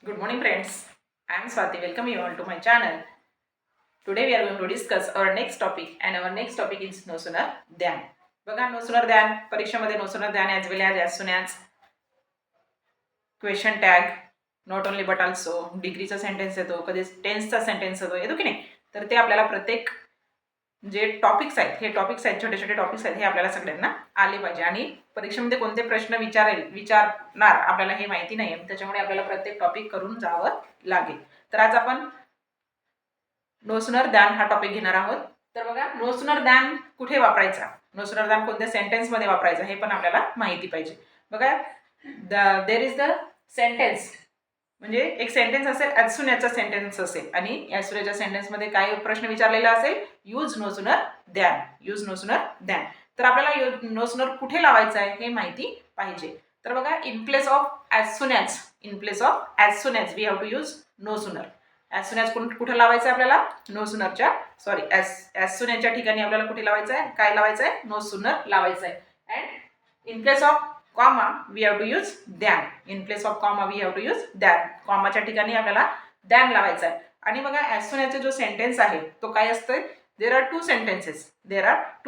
Good morning friends. I am Swati. Welcome you all to my channel. Today we are going to discuss our next topic and our next topic is no sooner than. बघा no sooner than परीक्षेमध्ये no sooner than as well as soon as question tag not only but also डिग्रीचा sentence येतो, कधी टेन्सचा sentence येतो की नाही. तर ते आपल्याला प्रत्येक जे टॉपिक्स आहेत हे टॉपिक्स आहेत छोटे छोटे टॉपिक्स आहेत हे आपल्याला सगळ्यांना आले पाहिजे आणि परीक्षेमध्ये कोणते प्रश्न विचारणार आपल्याला हे माहिती नाही आहे. त्याच्यामुळे आपल्याला प्रत्येक टॉपिक करून जावं लागेल. तर आज आपण नो सूनर दॅन हा टॉपिक घेणार आहोत. तर बघा नो सूनर दॅन कुठे वापरायचा, नो सूनर दॅन कोणत्या सेंटेन्समध्ये वापरायचा हे पण आपल्याला माहिती पाहिजे. बघा देर इज द सेंटेन्स म्हणजे एक सेंटेन्स असेल ॲज सून याचा सेंटेन्स असेल आणि ॲज सून याच्या सेंटेन्समध्ये काय प्रश्न विचारलेला असेल use no sooner than, use no sooner than. तर आपल्याला नो सूनर कुठे लावायचं आहे हे माहिती पाहिजे. तर बघा in place of as soon as, in place of as soon as we have to use no sooner. As soon as कुठे लावायचं आहे आपल्याला, नो सूनरच्या सॉरी ॲज सून याच्या ठिकाणी आपल्याला कुठे लावायचं आहे, काय लावायचं आहे, नो सूनर लावायचं आहे. And in place of comma we have to use than, in place of comma we have to use than. कॉमाच्या ठिकाणी आपल्याला दॅन लावायचा आहे. आणि बघा ॲज सून याचा जो सेंटेन्स आहे तो काय असतोय, there are two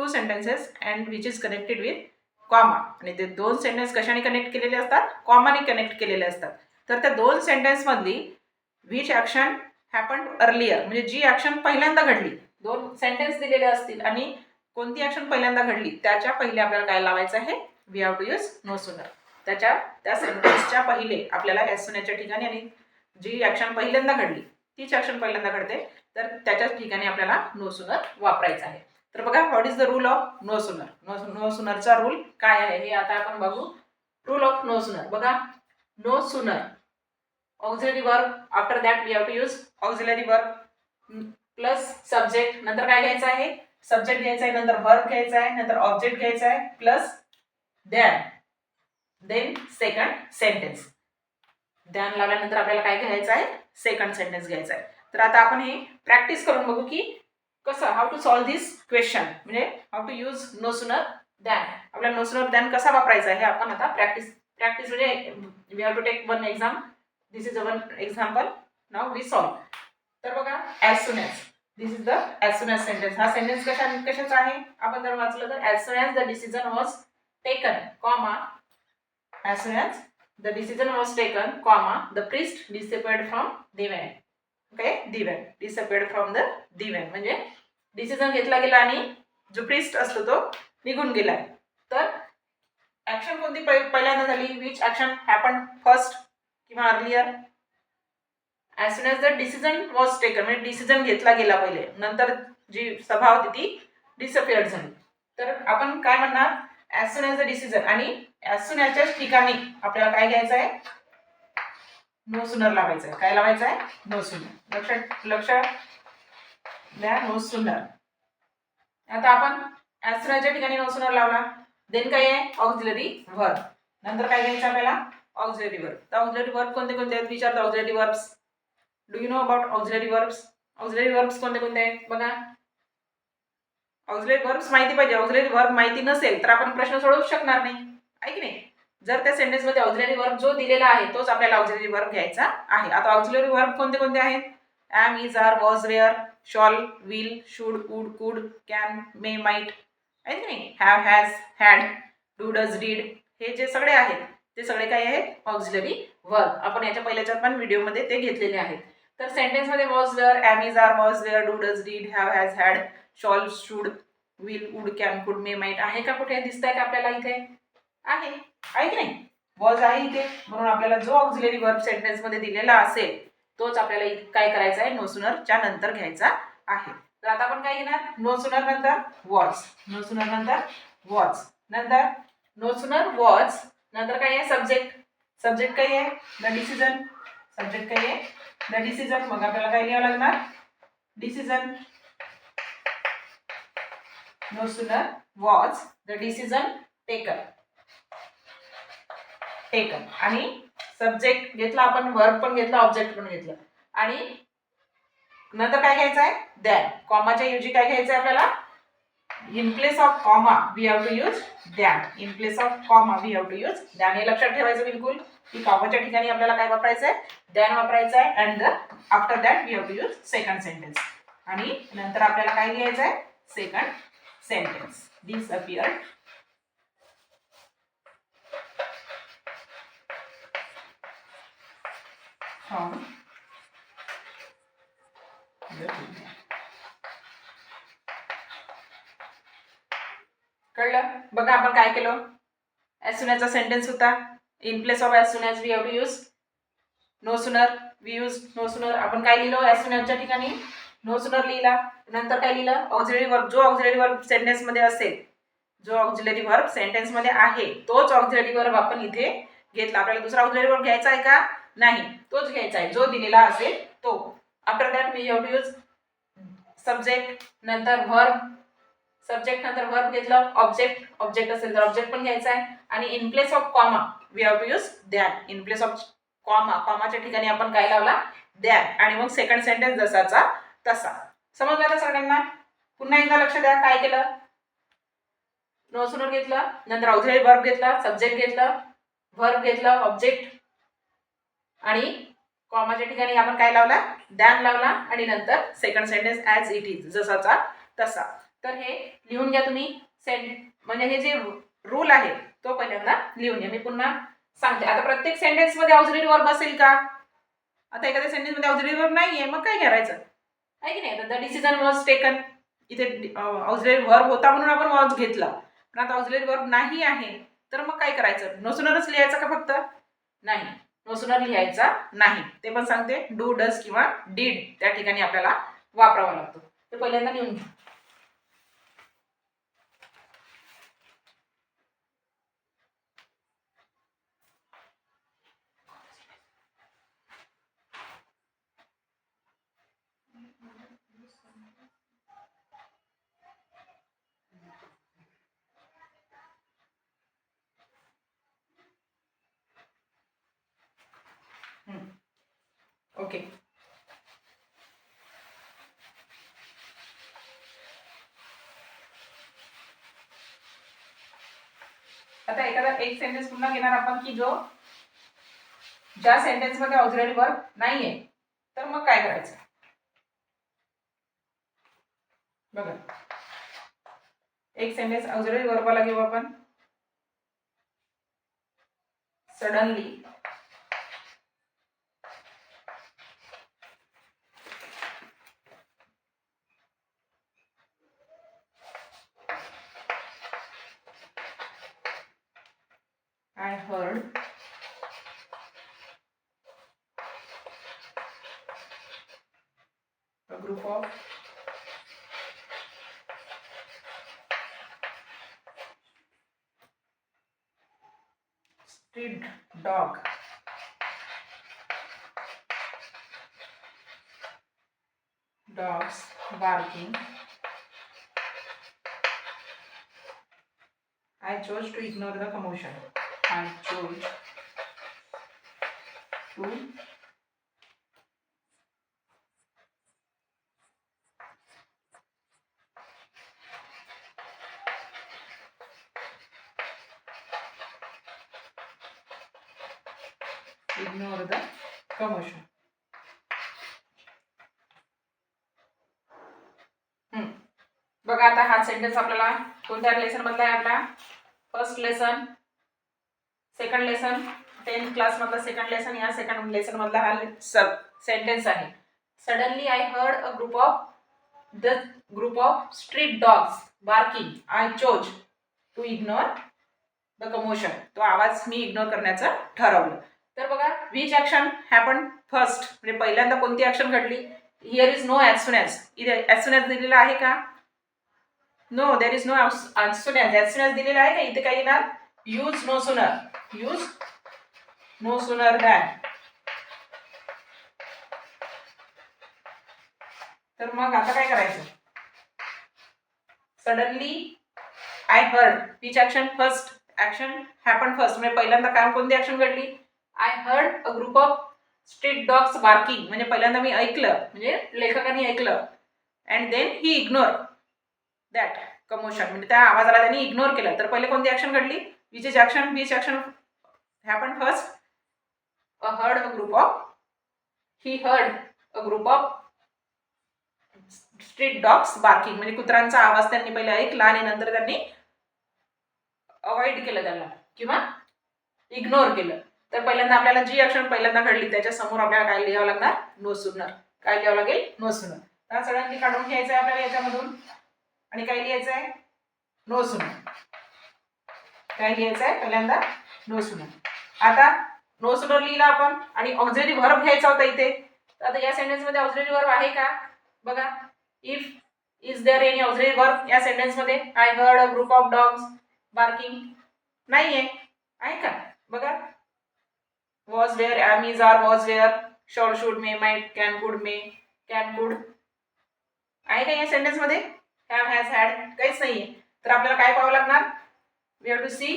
sentences and which is connected with comma. आणि ते दोन सेंटेन्स कशाने कनेक्ट केलेले असतात, कॉमाने कनेक्ट केलेले असतात. तर त्या दोन सेंटेन्समधली विच ॲक्शन हॅपन अर्लियर म्हणजे जी ॲक्शन पहिल्यांदा घडली, दोन सेंटेन्स दिलेले असतील आणि कोणती ॲक्शन पहिल्यांदा घडली त्याच्या पहिले आपल्याला काय लावायचं आहे, we have to use no sooner. त्या सेंटेन्सच्या पहिले आपल्याला ॲज सून याच्या ठिकाणी आणि जी ॲक्शन पहिल्यांदा घडली तीच ॲक्शन पहिल्यांदा घडते तर त्याच्याच ठिकाणी आपल्याला नो सूनर वापरायचं आहे. तर बघा what is the rule of no sooner, no सूनरचा रूल काय आहे हे आता आपण बघू. रूल ऑफ नो सूनर बघा, no sooner auxiliary verb, after that we have to use auxiliary verb plus subject. नंतर काय घ्यायचं आहे, सब्जेक्ट घ्यायचा आहे, नंतर वर्ब घ्यायचा आहे, नंतर ऑब्जेक्ट घ्यायचा आहे plus then second sentence. Than लावल्यानंतर आपल्याला काय घ्यायचं आहे, सेकंड सेंटेन्स घ्यायचा आहे. तर आता आपण हे प्रॅक्टिस करून बघू की कसं how to solve this question म्हणजे how to use no sooner than. आपल्याला नो सूनर दॅन कसा वापरायचा आहे हे आपण आता प्रॅक्टिस म्हणजे we have to take one exam. This is one example, now we solve. तर बघा as soon as, this is the as soon as sentence. हा सेंटेन्स कशाचा आहे आपण जर वाचलं तर as soon as the decision was taken, comma, as soon as the decision was taken, comma, the priest disappeared from divan. Okay, divan disappeared from the divan म्हणजे decision घेतला गेला आणि जो प्रिस्ट असतो तो निघून गेला. तर ऍक्शन कोणती पहिल्यांदा झाली, विच ऍक्शन हॅपन फर्स्ट किंवा earlier, as soon as the decision was taken म्हणजे डिसिजन घेतला गेला पहिले, नंतर जी सभा होती ती डिसअपिअर्ड झाली. तर आपण काय म्हणणार, as soon as the decision आणि ॲज सून याच्याच ठिकाणी आपल्याला काय घ्यायचं आहे, नो सूनर लावायचं आहे. काय लावायचं आहे, नो सूनर. लक्षात द्या, नो सूनर. आता आपण ॲज सून याच्या ठिकाणी नो सूनर लावला, देन काय आहे ऑक्झिलरी वर्ब. नंतर काय घ्यायचं आपल्याला, ऑक्झिलरी वर्ब. तर ऑक्झिलरी वर्ब कोणते कोणते आहेत विचारतो, auxiliary verbs. Do you know about auxiliary verbs. Auxiliary verbs कोणते कोणते आहेत बघा. ऑक्झिलरी वर्ब्स माहिती पाहिजे. ऑक्झिलरी वर्ब माहिती नसेल तर आपण प्रश्न सोडवू शकणार नाही, आहे की नाही. जर त्या सेंटेन्समध्ये ऑक्झिलरी वर्ब जो दिलेला आहे तोच आपल्याला ऑक्झिलरी वर्ब घ्यायचा आहे. आता ऑक्झिलरी वर्ब कोणते कोणते आहेत, am, is, are, was, were, shall, will, should, would, could, can, may, might, आहे की नाही. Have, has, had, do, does, did, हे जे सगळे आहेत ते सगळे काय आहेत ऑक्झिलरी वर्ब. आपण याच्या पहिल्याच्या पण व्हिडिओमध्ये ते घेतलेले आहेत. तर सेंटेन्समध्ये was, were, am, is, are, was, were, do, does, did, have, has, had, shall, should, will, would, can, could, may, might आहे का, कुठे दिसतंय का आपल्याला, इथे आहे की नाही. वॉज आहे इथे, म्हणून आपल्याला जो ऑक्झिलरी वर्ब सेंटेन्समध्ये दिलेला असेल तोच आपल्याला काय करायचा आहे, नो सूनरच्या नंतर घ्यायचा आहे. तर आता आपण काय घेणार, नो सूनर नंतर वॉज, नो सूनर नंतर वॉज, नंतर नो सूनर वॉज नंतर काय आहे सब्जेक्ट. सब्जेक्ट काय आहे, द डिसिजन. सब्जेक्ट काय आहे, द डिसिजन. मग आपल्याला काय लिहावं लागणार, decision. No sooner was the decision taken. आणि सब्जेक्ट घेतला आपण, वर्ब पण घेतला, ऑब्जेक्ट पण घेतलं आणि नंतर काय घ्यायचं आहे, दॅन. कॉमाच्या ऐवजी काय घ्यायचं आहे आपल्याला, in place of comma we have to use than. In place of comma we have to use than. हे लक्षात ठेवायचं बिलकुल की कॉमाच्या ठिकाणी आपल्याला काय वापरायचं आहे, दॅन वापरायचं आहे and after that we have to use second sentence. आणि नंतर आपल्याला काय लिहायचं आहे? Second sentence. Disappeared from the TV. कळलं? बघा आपण काय केलं. ॲज सून ॲजचा सेंटेन्स होता. In place of as soon as we have to use no sooner. We use no sooner. आपण काय लिहिलं? ॲज सून ॲजच्या ठिकाणी नो सुनर लिहिला. नंतर काय लिहिलं? Auxiliary verb. जो ऑक्झिलरी वर्ब सेंटेन्समध्ये असेल, जो ऑक्झिलरी वर्ब सेंटेन्समध्ये आहे तोच ऑक्झिलरी वर्ब आपण इथे घेतला. आपल्याला दुसरा ऑक्झिलरी वर्ब घ्यायचा आहे का? नाही, तोच घ्यायचा आहे जो दिलेला असेल तो. After that we have to use subject, नंतर वर्ब, सब्जेक्ट नंतर वर्ब घेतलं. ऑब्जेक्ट असेल तर ऑब्जेक्ट पण घ्यायचा आहे. आणि in place of comma we have to use than. In place of कॉमाच्या ठिकाणी आपण काय लावला? दॅन. आणि मग सेकंड सेंटेन्स जसाचा तसा. समजलं ना सगळ्यांना? पुन्हा एकदा लक्ष द्या. काय केलं? नो सुनर घेतलं, नंतर ऑक्झिलरी वर्ब घेतला, सब्जेक्ट घेतलं, वर्ब घेतलं, ऑब्जेक्ट, आणि कॉमाच्या ठिकाणी आपण काय लावला? दॅन लावला. आणि नंतर second sentence as it is, जसाचा तसा. तर हे लिहून घ्या तुम्ही. म्हणजे हे जे रूल आहे तो पहिल्यांदा लिहून घ्या. मी पुन्हा सांगते. आता प्रत्येक सेंटेन्समध्ये ऑक्झिलरी वर्ब असेल का? आता एखाद्या सेंटेन्समध्ये ऑक्झिलरी वर्ब नाहीये, मग काय करायचं? आहे की नाही? The decision was taken. इथे ऑक्झिलरी वर्ब होता म्हणून आपण वॉज घेतला. पण आता ऑक्झिलरी वर्ब नाही आहे तर मग काय करायचं? नो सुनरच लिहायचा का फक्त? नाही, नो सुनर लिहायचा नाही. ते पण सांगते. डू, डज किंवा डीड त्या ठिकाणी आपल्याला वापरावा लागतो. तर पहिल्यांदा लिहून घ्या. ओके. आता एखादा एक सेंटेन्स पुन्हा घेणार आपण की जो ज्या सेंटेन्समध्ये ऑक्झिलरी वर्ब नाहीये, तर मग काय करायचं? बघा, एक सेंटेन्स ऑक्झिलरी वर्बला घेऊ आपण. Suddenly I heard a group of street dogs barking. I chose to ignore the commotion. I chose to ignore the commotion. बघा, आता हा सेंटेन्स आपल्याला कोणत्या लेसन मधला आहे? आपला first lesson, second lesson, 10th class मधला सेकंड लेसन. या सेकंड लेसन मधला हा सेंटेन्स आहे. Suddenly I heard a group of street dogs barking. I chose to ignore the commotion. तो आवाज मी इग्नोर करण्याचं ठरवलं. तर बघा, विच ऍक्शन हॅपन फर्स्ट, म्हणजे पहिल्यांदा कोणती ऍक्शन घडली? Here is no as soon as. इथे ॲज सून ॲज दिलेला आहे का? No, there is no as soon as. As soon as दिलेला आहे का? इथे काय येणार? Use no sooner. Use no sooner than. तर मग आता काय करायचं? Suddenly I heard. Which action? First action happen first. म्हणजे पहिल्यांदा काय कोणती ऍक्शन घडली? I heard a group of street dogs barking. म्हणजे पहिल्यांदा मी ऐकलं, म्हणजे लेखकाने ऐकलं. And then he ignore that commotion. म्हणजे त्या आवाजाला त्यांनी इग्नोर केलं. तर पहिले कोणती ऍक्शन घडली? Which action happen first? A herd a group of he heard a group of street dogs barking, म्हणजे कुत्र्यांचा आवाज त्यांनी पहिले ऐकला आणि नंतर त्यांनी अवॉइड केलं त्यांना किंवा इग्नोर केलं. तर पहिल्यांदा आपल्याला जी ऍक्शन पहिल्यांदा घडली त्याच्या समोर आपल्याला काय लिहावं लागणार, नो सुनर. काय लिहावं लागेल, नो सुनर. तर सगळ्यांनी काढून घ्यायचं आहे आपल्याला याच्यामधून आणि काय लिहायचं आहे, नो सुनर. काय लिहायचं आहे पहिल्यांदा, नो सुनर. आता नो सुनर लिहिला आपण आणि ऑक्झिलरी व्हर्ब घ्यायचा होता इथे. तर आता या सेंटेन्स मध्ये ऑक्झिलरी व्हर्ब आहे का बघा. If is there any auxiliary verb या सेंटेन्स मध्ये. I heard a group of dogs barking नाहीये, आहे का बघा. was where, am is are was where, shall should may might can could आहे का या सेंटेन्स मध्ये. have has had काहीच नाहीये. तर आपल्याला काय पाहावं लागणार, we have to see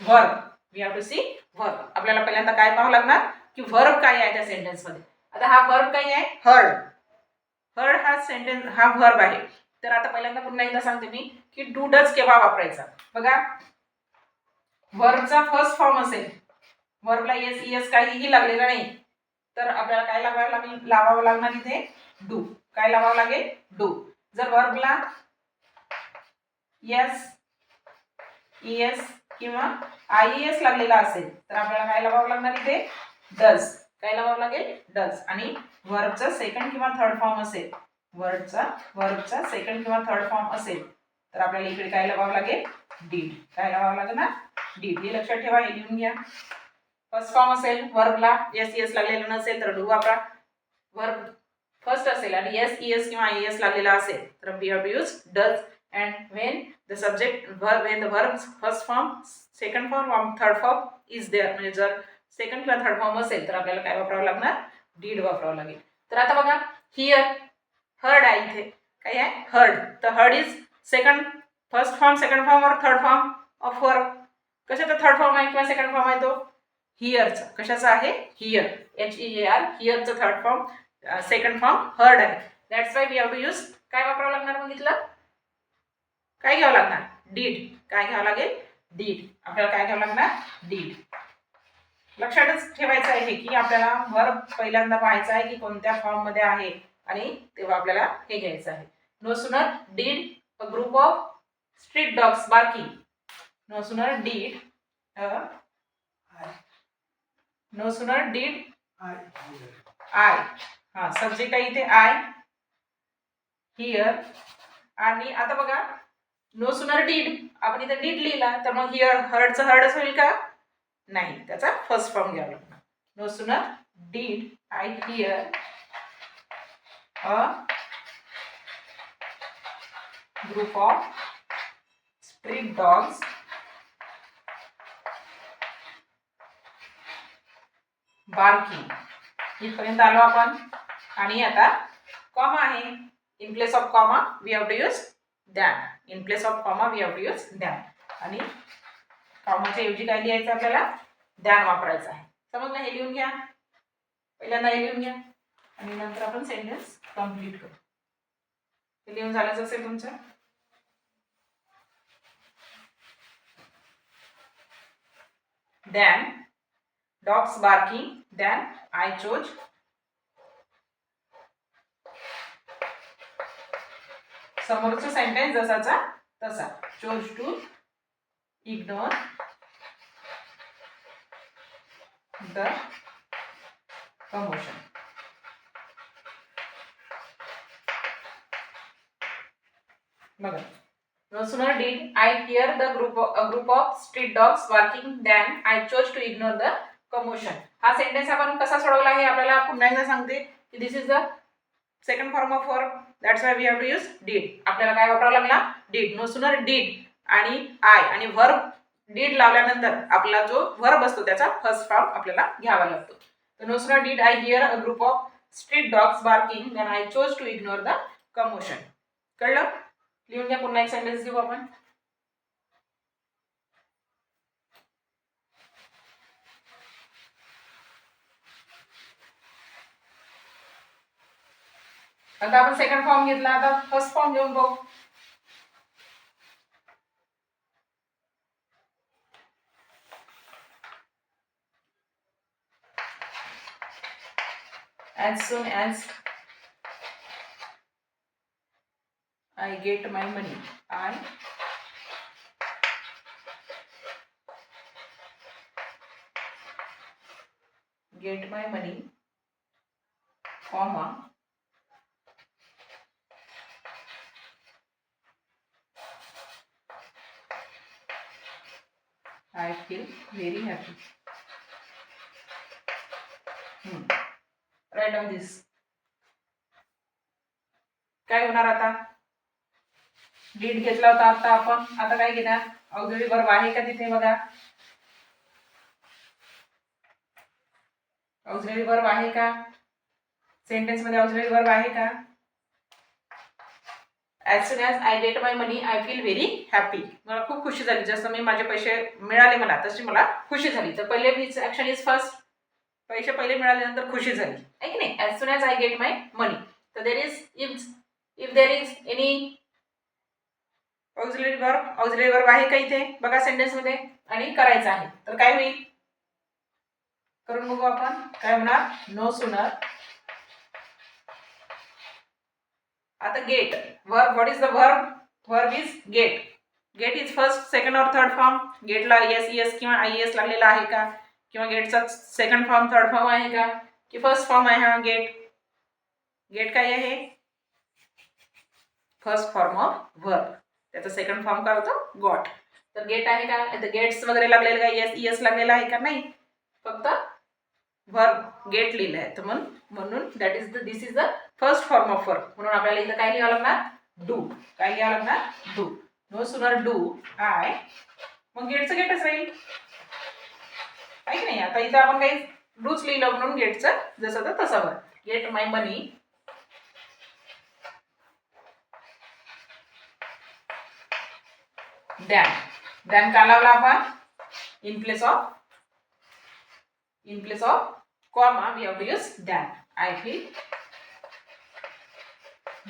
verb. We have to see verb. आपल्याला पहिल्यांदा काय पाहावं लागणार की व्हर्ब काय आहे त्या सेंटेन्स मध्ये. आता हा व्हर्ब काय आहे, हर्ड. हर्ड हा सेंटेन्स हा व्हर्ब आहे. तर आता पहिल्यांदा पुन्हा एकदा सांगते मी की डू डज केव्हा वापरायचा बघा. व्हर्बचा फर्स्ट फॉर्म असेल, व्हर्बला एस एस काहीही लागलेलं नाही, तर आपल्याला काय लावावं लागणार इथे, डू. काय लावावं लागेल, डू. जर व्हर्बला एस एस किंवा आय एस लागलेला असेल तर आपल्याला काय लावावं लागणार इथे, डज. काय लावावं लागेल, डज. आणि व्हर्बचा सेकंड किंवा थर्ड फॉर्म असेल, व्हर्बचा सेकंड किंवा थर्ड फॉर्म असेल तर आपल्याला इकडे काय लावावं लागेल, डीड. काय लावावं लागेल ना, डीड. हे लक्षात ठेवा, हे लिहून घ्या. फर्स्ट फॉर्म असेल, व्हर्बला एस एस लागलेला नसेल तर डू वापरा. व्हर्ब फर्स्ट असेल आणि एस एस किंवा आय एस लागलेला असेल तर we have to use does. and when the subject verb, when the verb's first form, second form or third form is there, म्हणजे जर सेकंड किंवा थर्ड फॉर्म असेल तर आपल्याला काय वापरावं लागणार, डीड वापरावं लागेल. तर आता बघा हिअर हर्ड आहे, इथे काय आहे, हर्ड. तर heard is second, first form, second form और थर्ड फॉर्म ऑफ वर्ब. कशाचा थर्ड फॉर्म आहे किंवा सेकंड फॉर्म आहे तो, हिअरचा. कशाचा आहे, हिअर, HEAR. हिअरचा third form, second form heard आहे. That's why we have to use. काय वापरावं लागणार मग इथलं, काय घ्यावं लागणार, डीड. काय घ्यावं लागेल, डीड. आपल्याला काय घ्यावं लागणार, डीड. लक्षातच ठेवायचं आहे की आपल्याला व्हर्ब पहिल्यांदा पाहायचा आहे की कोणत्या फॉर्म मध्ये आहे आणि तेव्हा आपल्याला हे घ्यायचं आहे. No sooner did a group of street dogs barking. No sooner did no sooner did I. हा सब्जेक्ट आहे इथे आय, हिअर. आणि आता बघा नो सुनर डीड, आपण इथे डीड लिहिला तर मग हिअर हर्डचं हर्डच होईल का, नाही, त्याचा फर्स्ट फॉर्म घ्यावा लागणार. No sooner did I hear a group of street dogs barking. इथपर्यंत आलो आपण. आणि आता कॉमा आहे, in place of comma we have to use than. In place of comma we have to use than. आणि कॉमाच्या ऐवजी काय लिहायचं आपल्याला, दॅन वापरायचं आहे. समजलं, हे लिहून घ्या. पहिल्यांदा हे लिहून घ्या आणि नंतर आपण सेंटेन्स कंप्लीट करू. हे लिहून झालंच असेल तुमचं. Than dogs barking, than I chose समोरचा सेंटेन्स जसाचा तसा, chose to ignore the commotion. बघा, no sooner did I hear the group of street dogs barking than I chose to ignore the commotion. हा सेंटेन्स आपण कसा सोडवला आहे आपल्याला पुन्हा एकदा सांगते की this is the second form of verb. That's why we have to use did. आपल्याला काय वापरावं लागला, डीड. नो सुनर डीड आणि आय आणि व्हर्ब डीड लावल्यानंतर आपला जो व्हर्ब असतो त्याचा फर्स्ट फॉर्म आपल्याला घ्यावा लागतो. तर no sooner did I hear a group of street dogs barking then I chose to ignore the commotion. कळलं, लिहून घ्या. पुन्हा एक सेंटेन्स घेऊ आपण. आता आपण सेकंड फॉर्म घेतला, आता फर्स्ट फॉर्म घेऊन बघू. as soon as I get my money, I get my money, comma, I feel very happy. Write down this. काय होणार आता? डीड घेतला होता आता आपण, आता काय घेणार? ऑक्झिलरी वर्ब आहे का तिथे बघा? ऑक्झिलरी वर्ब आहे का? सेंटेन्स मध्ये ऑक्झिलरी वर्ब आहे का? as soon as I get my money, I feel very happy. मला खूप खुशी झाली, जसं मी माझे पैसे मिळाले मला तशी मला खुशी झाली. तर पहिले मीच ऍक्शन इज फर्स्ट. पैसे पहिले मिळाल्यानंतर खुशी झाली, आहे की नाही? as soon as I get my money. तर there is if there is any auxiliary verb आहे का इथे बघा सेंटेन्स मध्ये, आणि करायचं आहे तर काय होईल? करून बघू आपण. काय होणार? No sooner. आता get verb, what is the verb? Verb is get. Get is first, second और थर्ड फॉर्म. गेटला एस एस किंवा आय एस लागलेला आहे का? किंवा गेटचा सेकंड फॉर्म थर्ड फॉर्म आहे का? की फर्स्ट फॉर्म आहे हा गेट? गेट काय आहे? First form of verb. त्याचा सेकंड फॉर्म काय होतं? गॉट. तर गेट आहे का? इथे गेट्स वगैरे लागलेलं का? एस एस लागलेला आहे का? नाही, फक्त वर्ब गेट लिहिलं आहे. तर म्हणून that is the this is the first form of verb. म्हणून आपल्याला इथं काय लिहावं लागणार? डू. काय लिहावं लागणार? Do. No sooner do I, मग गेटचं गेटच राहील, आहे की नाही? आता इथं आपण काही डूच लिहिलं म्हणून गेटचं जसं तर तसं वर. गेट माय मनी दॅन. दॅन का लावला आपण? In place of comma we have to use than. I feel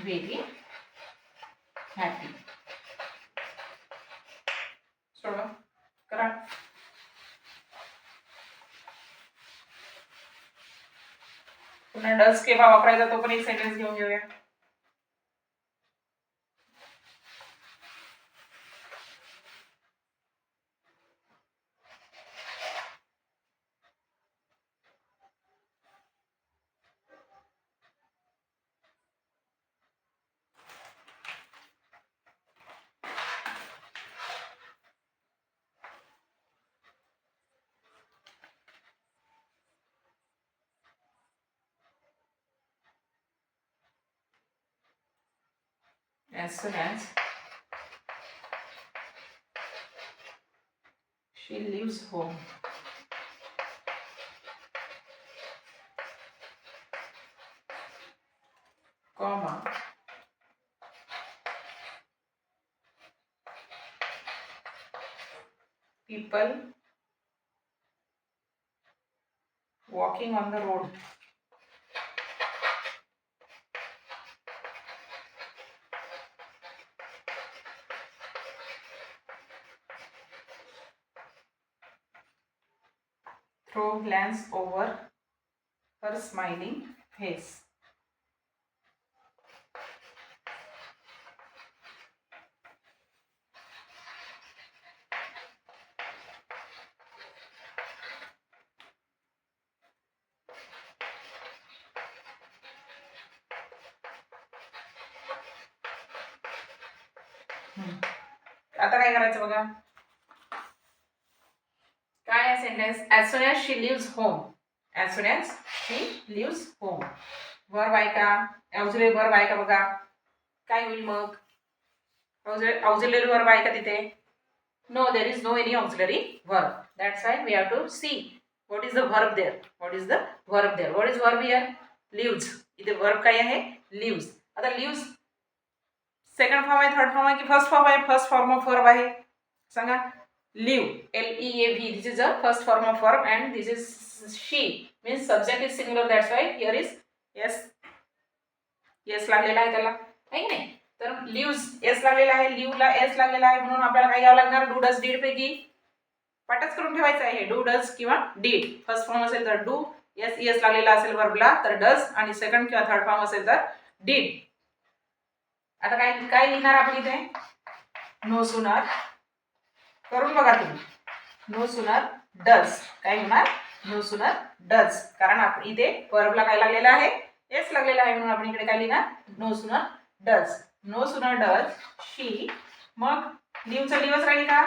very happy. सोडवा करा. पुन्हा डस केव्हा वापरायचा तो पण एक सेंटेन्स घेऊन घेऊया. As soon as she leaves home, comma, people walking on the road throw glance over her smiling face. आता काय करायचं बघा. काय आहे sentence? as soon as she leaves home. as soon as she leaves home. Verb आहे का? Auxiliary verb आहे का बघा. काय होईल मग? ऑक्झिलरी वर्ब आहे का तिथे? No, there is no any auxiliary verb. That's why we have to see what is the verb there. What is the verb there? What is verb here? Lives. इथे वर्ब काय आहे? Lives. आता lives second form आहे, third form आहे की first form आहे? First form of verb आहे, सांगा. live, L-E-A-V, this is the first form of verb and this is she, means subject is singular, that's why here is yes लागलेला आहे त्याला, आहे की नाही? तर lives s लागलेला आहे, live ला s लागलेला आहे, म्हणून आपल्याला काय घ्यावं लागणार? डू डज डीड पैकी पाठच करून ठेवायचं आहे. डू डज किंवा डीड. फर्स्ट फॉर्म असेल तर डू, एस एस लागलेला असेल वर्बला तर डज आणि सेकंड किंवा थर्ड फॉर्म असेल तर डीड. आता काय काय लिहिणार आपण इथे? नो सुनर, करून बघा तुम्ही. नो सुनर डज काय होणार? नो सुनर डज, कारण आपण इथे वर्बला काय लागलेला आहे? एस लागलेला आहे, म्हणून आपण इकडे काय लिहिणार? No sooner does. No sooner does she, मग लिव्हचं लिव्हच राहील का?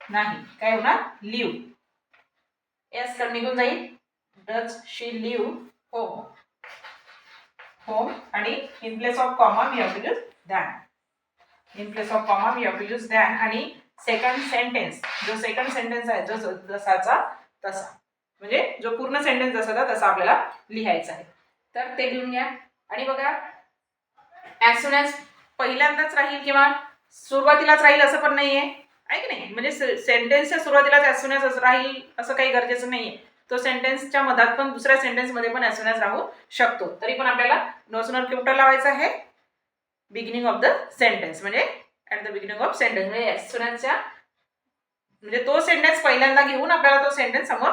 नाही, काय होणार? लिव्ह. एस तर निघून जाईल. Does she leave home. Home आणि in place of comma we have to use than. In place of comma we have to use than. आणि सेकंड सेंटेन्स, जो सेकंड सेंटेन्स आहे जो जसाचा तसा, म्हणजे जो पूर्ण सेंटेन्स जसाचा तसा आपल्याला लिहायचा आहे. तर ते लिहून घ्या. आणि बघा, ॲज सून ॲज पहिल्यांदाच राहील किंवा सुरुवातीलाच राहील असं पण नाहीये, आहे की नाही? म्हणजे सेंटेन्सच्या सुरुवातीलाच ॲज सून ॲज राहील असं काही गरजेचं नाहीये. तो सेंटेन्सच्या मधात पण दुसऱ्या सेंटेन्समध्ये पण ॲज सून ॲज राहू शकतो. तरी पण आपल्याला नो सुनर कुठं लावायचं आहे? बिगिनिंग ऑफ द सेंटेन्स, म्हणजे at the beginning of sentence, म्हणजे ॲज सून ॲजच्या, म्हणजे तो सेंटेन्स पहिल्यांदा घेऊन आपल्याला तो सेंटेन्स समोर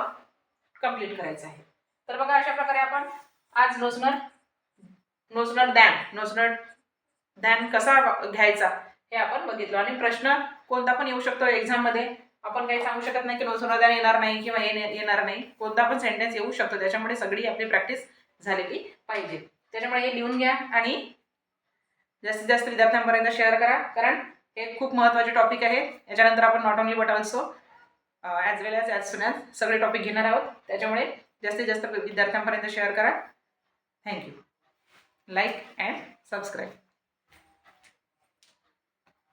कंप्लीट करायचा आहे. तर बघा, अशा प्रकारे आपण आज नो सुनर दॅन कसा घ्यायचा हे आपण बघितलं. आणि प्रश्न कोणता पण येऊ शकतो एक्झाममध्ये. आपण काही सांगू शकत नाही की नो सुनर दॅन येणार नाही किंवा हे येणार नाही. कोणता पण सेंटेन्स येऊ शकतो, त्याच्यामुळे सगळी आपली प्रॅक्टिस झालेली पाहिजे. त्याच्यामुळे हे लिहून घ्या आणि जास्तीत जास्त विद्यार्थ्यांपर्यंत शेअर करा, कारण हे खूप महत्त्वाचे टॉपिक आहे. याच्यानंतर आपण not only but also as well as soon as सगळे टॉपिक घेणार आहोत. त्याच्यामुळे जास्तीत जास्त विद्यार्थ्यांपर्यंत शेअर करा. थँक्यू. Like and subscribe.